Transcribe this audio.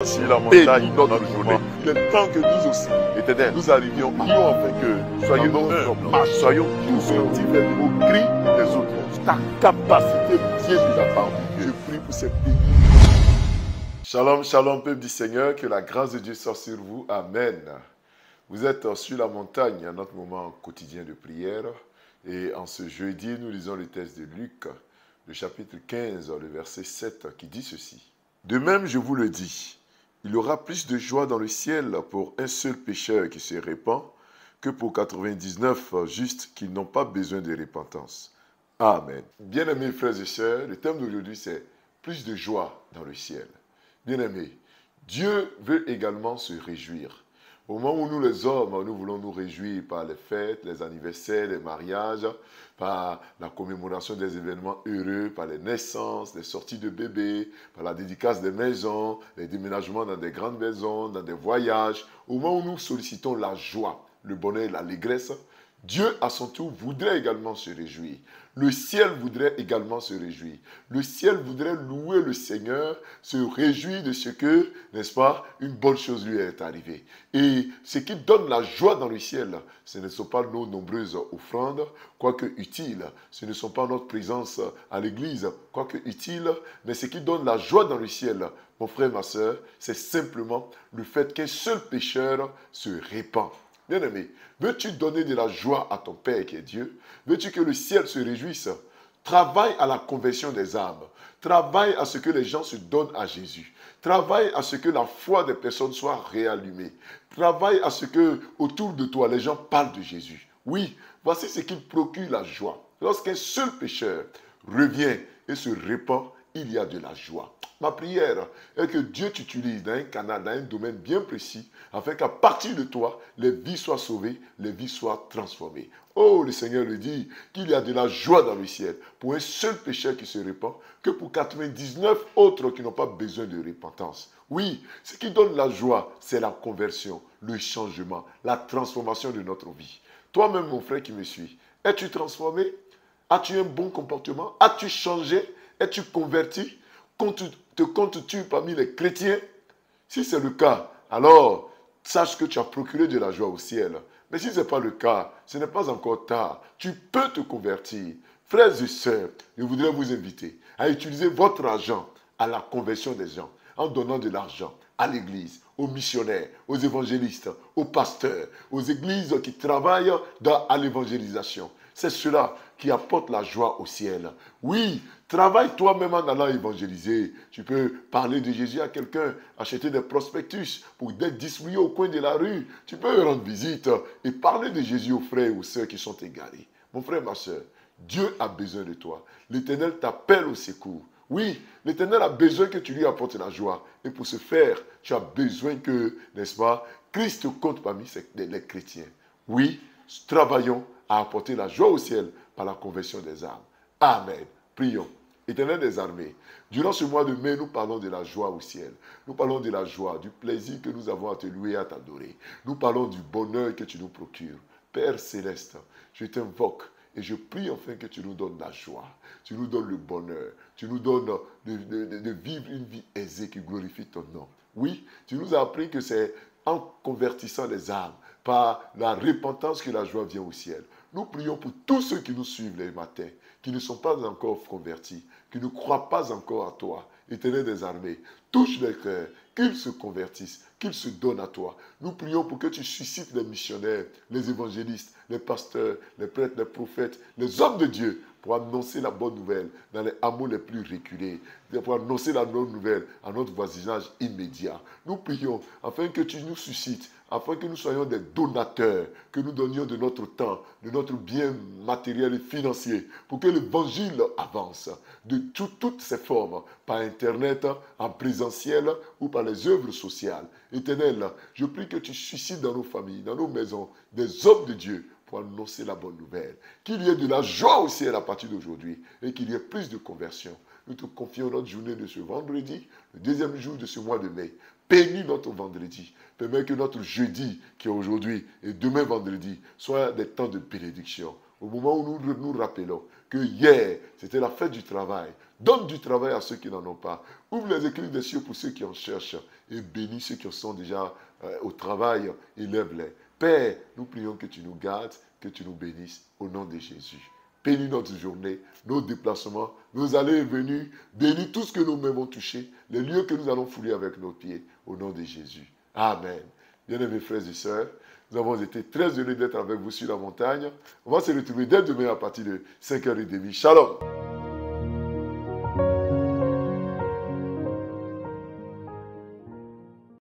sur la montagne dans notre journée. Il est temps que nous aussi, Éternel, nous arrivions, prions afin que soyons dans nos marches, soyons tous sentis au cri des autres. Ta capacité, Dieu, de la part de Dieu. Je prie pour ces pays. Shalom, shalom, peuple du Seigneur, que la grâce de Dieu soit sur vous. Amen. Vous êtes sur la montagne à notre moment quotidien de prière. Et en ce jeudi, nous lisons le texte de Luc, le chapitre 15, le verset 7, qui dit ceci. De même, je vous le dis, il y aura plus de joie dans le ciel pour un seul pécheur qui se répand que pour 99 justes qui n'ont pas besoin de repentance. Amen. Bien-aimés frères et sœurs, le thème d'aujourd'hui c'est plus de joie dans le ciel. Bien-aimés, Dieu veut également se réjouir. Au moment où nous les hommes, nous voulons nous réjouir par les fêtes, les anniversaires, les mariages, par la commémoration des événements heureux, par les naissances, les sorties de bébés, par la dédicace des maisons, les déménagements dans des grandes maisons, dans des voyages. Au moment où nous sollicitons la joie, le bonheur et l'allégresse, Dieu, à son tour, voudrait également se réjouir. Le ciel voudrait également se réjouir. Le ciel voudrait louer le Seigneur, se réjouir de ce que, n'est-ce pas, une bonne chose lui est arrivée. Et ce qui donne la joie dans le ciel, ce ne sont pas nos nombreuses offrandes, quoique utiles. Ce ne sont pas notre présence à l'église, quoique utiles. Mais ce qui donne la joie dans le ciel, mon frère, ma soeur, c'est simplement le fait qu'un seul pécheur se répand. Bien-aimé, veux-tu donner de la joie à ton Père qui est Dieu? Veux-tu que le ciel se réjouisse? Travaille à la conversion des âmes. Travaille à ce que les gens se donnent à Jésus. Travaille à ce que la foi des personnes soit réallumée. Travaille à ce que, autour de toi, les gens parlent de Jésus. Oui, voici ce qui procure la joie. Lorsqu'un seul pécheur revient et se répand, il y a de la joie. Ma prière est que Dieu t'utilise dans un canal, dans un domaine bien précis, afin qu'à partir de toi, les vies soient sauvées, les vies soient transformées. Oh, le Seigneur le dit, qu'il y a de la joie dans le ciel pour un seul pécheur qui se répand, que pour 99 autres qui n'ont pas besoin de repentance. Oui, ce qui donne la joie, c'est la conversion, le changement, la transformation de notre vie. Toi-même, mon frère qui me suis, es-tu transformé? As-tu un bon comportement? As-tu changé? Es-tu converti? Te comptes-tu parmi les chrétiens? Si c'est le cas, alors sache que tu as procuré de la joie au ciel. Mais si ce n'est pas le cas, ce n'est pas encore tard. Tu peux te convertir. Frères et sœurs, je voudrais vous inviter à utiliser votre argent à la conversion des gens, en donnant de l'argent à l'église, aux missionnaires, aux évangélistes, aux pasteurs, aux églises qui travaillent à l'évangélisation. C'est cela qui apporte la joie au ciel. Oui, travaille toi-même en allant évangéliser. Tu peux parler de Jésus à quelqu'un, acheter des prospectus pour être distribué au coin de la rue. Tu peux rendre visite et parler de Jésus aux frères et aux sœurs qui sont égarés. Mon frère, ma sœur, Dieu a besoin de toi. L'Éternel t'appelle au secours. Oui, l'Éternel a besoin que tu lui apportes la joie. Et pour ce faire, tu as besoin que, n'est-ce pas, Christ compte parmi les chrétiens. Oui, travaillons à apporter la joie au ciel par la conversion des âmes. Amen. Prions. Éternel des armées, durant ce mois de mai, nous parlons de la joie au ciel. Nous parlons de la joie, du plaisir que nous avons à te louer et à t'adorer. Nous parlons du bonheur que tu nous procures. Père céleste, je t'invoque et je prie enfin que tu nous donnes la joie, tu nous donnes le bonheur, tu nous donnes de vivre une vie aisée qui glorifie ton nom. Oui, tu nous as appris que c'est en convertissant les âmes, par la repentance que la joie vient au ciel. Nous prions pour tous ceux qui nous suivent les matins, qui ne sont pas encore convertis, qui ne croient pas encore à toi. Éternel des armées, touche les cœurs, qu'ils se convertissent, qu'ils se donnent à toi. Nous prions pour que tu suscites les missionnaires, les évangélistes, les pasteurs, les prêtres, les prophètes, les hommes de Dieu pour annoncer la bonne nouvelle dans les hameaux les plus reculés, pour annoncer la bonne nouvelle à notre voisinage immédiat. Nous prions afin que tu nous suscites, afin que nous soyons des donateurs, que nous donnions de notre temps, de notre bien matériel et financier, pour que l'évangile avance de toutes ses formes, par Internet, en présentiel ou par les œuvres sociales. Éternel, je prie que tu suscites dans nos familles, dans nos maisons, des hommes de Dieu pour annoncer la bonne nouvelle. Qu'il y ait de la joie au ciel à partir d'aujourd'hui et qu'il y ait plus de conversion. Nous te confions notre journée de ce vendredi, le deuxième jour de ce mois de mai. Bénis notre vendredi. Permets que notre jeudi, qui est aujourd'hui, et demain vendredi, soient des temps de bénédiction. au moment où nous nous rappelons que hier, c'était la fête du travail. Donne du travail à ceux qui n'en ont pas. Ouvre les éclus des cieux pour ceux qui en cherchent et bénis ceux qui sont déjà au travail et lève-les. Père, nous prions que tu nous gardes, que tu nous bénisses au nom de Jésus. Bénis notre journée, nos déplacements, nos allées et venues. Bénis tout ce que nos mains vont toucher, les lieux que nous allons fouler avec nos pieds, au nom de Jésus. Amen. Bien-aimés frères et sœurs, nous avons été très heureux d'être avec vous sur la montagne. On va se retrouver dès demain à partir de 5h30. Shalom.